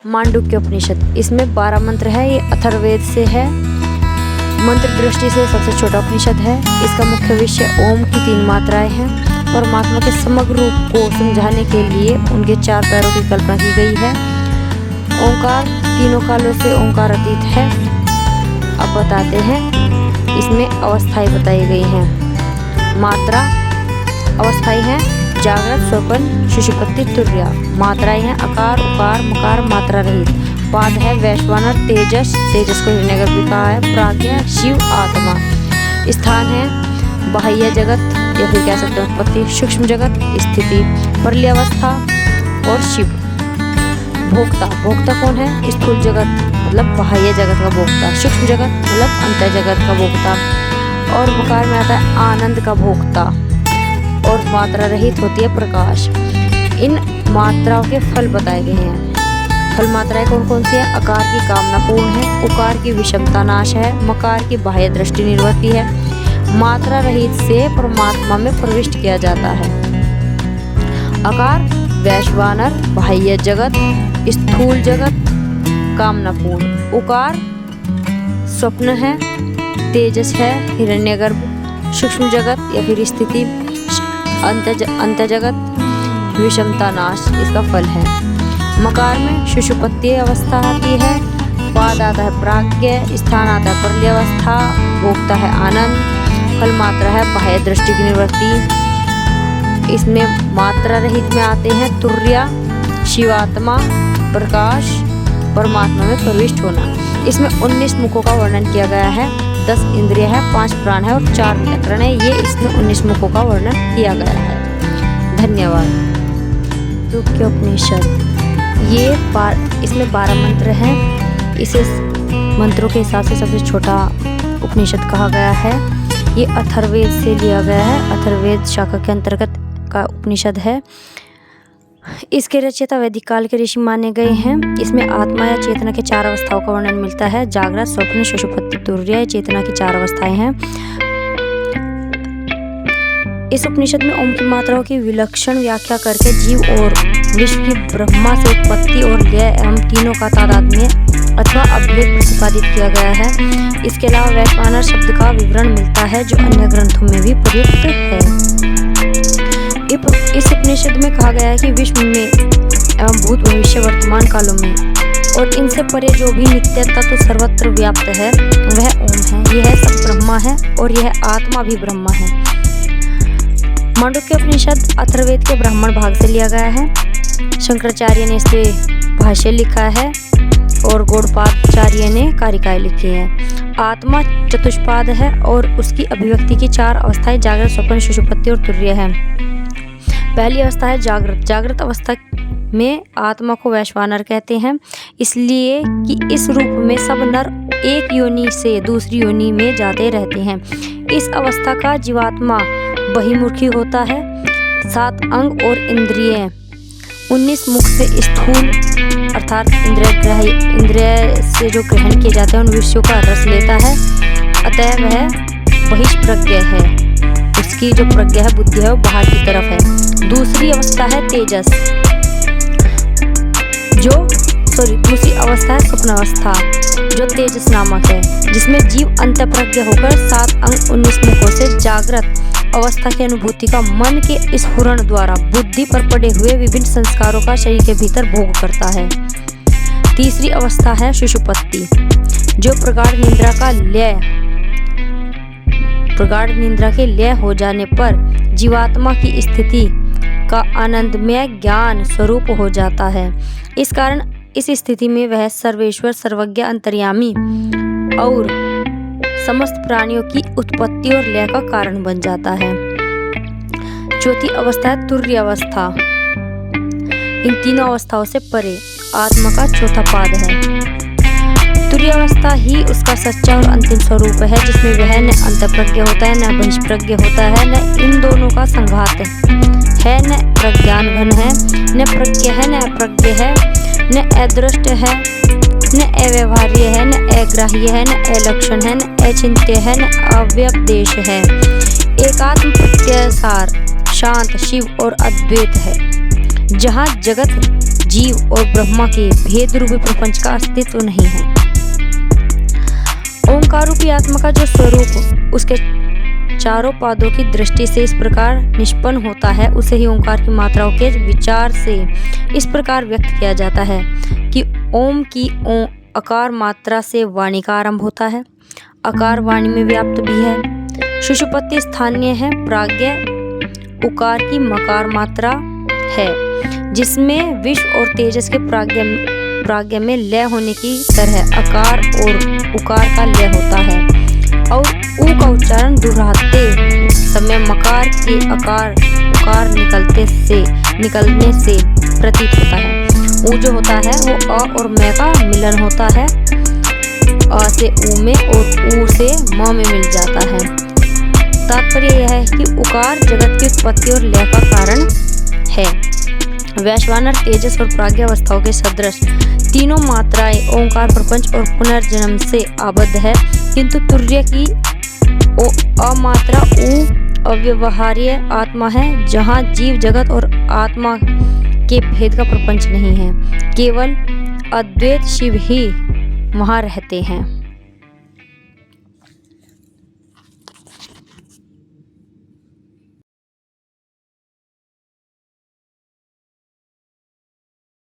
मांडुक्य उपनिषद, इसमें 12 मंत्र है। ये अथर्ववेद से है। मंत्र दृष्टि से सबसे छोटा उपनिषद है। इसका मुख्य विषय ओम की 3 मात्राएं हैं। परमात्मा के समग्र रूप को समझाने के लिए उनके 4 पैरों की कल्पना की गई है। ओंकार तीनों कालों से ओंकार अतीत है। अब बताते हैं, इसमें अवस्थाएं बताई गई हैं। मात्रा अवस्थाएं हैं जागृत, स्वप्न, सुषुप्ति, तुर्या। मात्राएं हैं अकार, उकार, मकार, मात्रा रहित। पाद है वैश्वानर, तेजस, तेजस को हिरण्यगर्भ भी कहा है, प्राज्ञ, शिव, आत्मा। स्थान है बाह्य जगत या फिर कह सकते हैं उत्पत्ति, सूक्ष्म जगत, स्थिति, प्रलयावस्था और शिव। भोक्ता, भोक्ता कौन है? स्थूल जगत मतलब बाह्य जगत का भोक्ता, सूक्ष्म जगत मतलब अंतर जगत का भोक्ता, और मकार में आता है आनंद का भोक्ता, और मात्रा रहित होती है प्रकाश। इन मात्राओं के फल बताए गए हैं। फल मात्राएं कौन कौन सी है? अकार की कामना पूर्ण है, उकार की विषमता नाश है, मकार की बाह्य दृष्टि निवर्ती है, मात्रा रहित से परमात्मा में प्रविष्ट किया जाता है। अकार वैश्वानर, बाह्य जगत, स्थूल जगत, कामना पूर्ण। उकार स्वप्न है, तेजस है, हिरण्यगर्भ, सूक्ष्म जगत या फिर स्थिति, अंत जगत, विषमता नाश इसका फल है। मकार में सुषुप्ति अवस्था आती है। पाद आता है प्राज्ञ, स्थान आता है प्रलयावस्था, भोक्ता है आनंद, फल मात्रा है बाह्य दृष्टि की निवृत्ति। इसमें मात्रा रहित में आते हैं तुर्या, शिवात्मा, प्रकाश, परमात्मा में प्रविष्ट होना। इसमें 19 मुखों का वर्णन किया गया है। 10 इंद्रिय है, 5 प्राण है और 4 व्याकरण है। ये इसमें 19 मुखों का वर्णन किया गया है। धन्यवाद। मांडुक्य उपनिषद, इसमें 12 मंत्र हैं। इसे मंत्रों के हिसाब से सबसे छोटा उपनिषद कहा गया है। ये अथर्ववेद से लिया गया है। अथर्ववेद शाखा के अंतर्गत का उपनिषद है। इसके रचयिता वैदिक काल के ऋषि माने गए हैं। इसमें आत्मा या चेतना के 4 अवस्थाओं का वर्णन मिलता है। जागृत, स्वप्न, सुषुप्ति, तुर्य चेतना की 4 अवस्थाएं हैं। इस उपनिषद में ओम की मात्राओं की विलक्षण व्याख्या करके जीव और विश्व की ब्रह्मा से उत्पत्ति और लय एवं तीनों का तादाद में अथवा अभेद प्रतिपादित किया गया है। इसके अलावा वैश्वानर शब्द का विवरण मिलता है जो अन्य ग्रंथों में भी प्रयुक्त है। इस उपनिषद में कहा गया है कि विश्व में एवं भूत, भविष्य, वर्तमान कालों में और इनसे परे जो भी नित्य तत्व सर्वत्र व्याप्त है वह ओम है। यह सब ब्रह्मा है और यह आत्मा भी ब्रह्मा है। मांडुक्य उपनिषद अथर्ववेद के ब्राह्मण भाग से लिया गया है। शंकराचार्य ने इस पे भाष्य लिखा है और गौड़पादाचार्य ने कारिकाएं लिखी हैं। आत्मा चतुष्पाद है और उसकी अभिव्यक्ति की 4 अवस्थाएं जागृत, स्वप्न, सुषुप्ति और तुर्य है। पहली अवस्था है जागृत। जागृत अवस्था में आत्मा को वैश्वानर कहते हैं, इसलिए कि इस रूप में सब नर एक योनि से दूसरी योनि में जाते रहते हैं। इस अवस्था का जीवात्मा बहिर्मुखी होता है। 7 अंग और इंद्रिय 19 मुख से स्थूल अर्थात इंद्रिय से जो ग्रहण किए जाते हैं उन विषयों का रस लेता है। अतः वह बहिष्प्रज्ञ है। उसकी जो प्रज्ञा है, बुद्धि है, वो बाहर की तरफ है। दूसरी अवस्था है तेजस, दूसरी अवस्था है स्वप्न अवस्था जो तेजस नामक है, जिसमें जीव अंतःप्रज्ञ होकर 7 अंग 19 मुखों से जागृत अवस्था की अनुभूति का मन के स्फुरण द्वारा बुद्धि पर पड़े हुए विभिन्न संस्कारों का शरीर के भीतर भोग करता है। तीसरी अवस्था है सुषुप्ति, जो प्रगाढ़ निद्रा के लय हो जाने पर जीवात्मा की स्थिति का आनंदमय ज्ञान स्वरूप हो जाता है। इस कारण इस स्थिति में वह सर्वेश्वर, सर्वज्ञ, अंतर्यामी और समस्त प्राणियों की उत्पत्ति और लय का कारण बन जाता है। चौथी अवस्था है तुर्य अवस्था। इन तीनों अवस्थाओं से परे आत्मा का चौथा पाद है। तुर्य अवस्था ही उसका सच्चा और अंतिम स्वरूप है, जिसमें वह न अंतःप्रज्ञ होता है, न बहिष्प्रज्ञ होता है, न इन दोनों का संघात है, न प्रज्ञान घन है, न प्रज्ञ है, न अप्रज्ञ है, न अदृष्ट है, न अव्यवहार्य है, न अग्राह्य है, न अलक्षण है, न अचिंत्य है, न अव्यपदेश है। एकात्म प्रत्ययसार शांत शिव और अद्वैत है। जहाँ जगत जीव और ब्रह्मा के भेद रूपी प्रपंच का अस्तित्व नहीं है। ओंकार रूपी आत्मा का जो स्वरूप उसके चारों पादों की दृष्टि से इस प्रकार निष्पन्न होता है, उसे ही ओंकार की मात्राओं के विचार से इस प्रकार व्यक्त किया जाता है कि ओम की अकार मात्रा से वाणी का आरंभ होता है। अकार वाणी में व्याप्त भी है। सुषुप्ति स्थानीय है। प्राज्ञ उकार की मकार मात्रा है, जिसमें विश्व और तेजस के प्राज्ञ में लय होने की तरह अकार और उकार का लय होता है और ऊ का उच्चारण दोहराते समय मकार के अकार उकार निकलने से प्रतीत होता है। ऊ जो होता है वो अ और मैं का मिलन होता है। अ से ऊ में और ऊ से म में मिल जाता है। तात्पर्य यह है कि उकार जगत की उत्पत्ति और लय का कारण है। वैश्वानर तेजस और प्राज्ञ अवस्थाओं के सदृश तीनों मात्राएं ओंकार प्रपंच और पुनर्जन्म से आबद्ध है, किंतु तुर्य की अमात्रा ऊ अव्यवहार्य आत्मा है, जहाँ जीव जगत और आत्मा के भेद का प्रपंच नहीं है। केवल अद्वैत शिव ही वहाँ रहते हैं।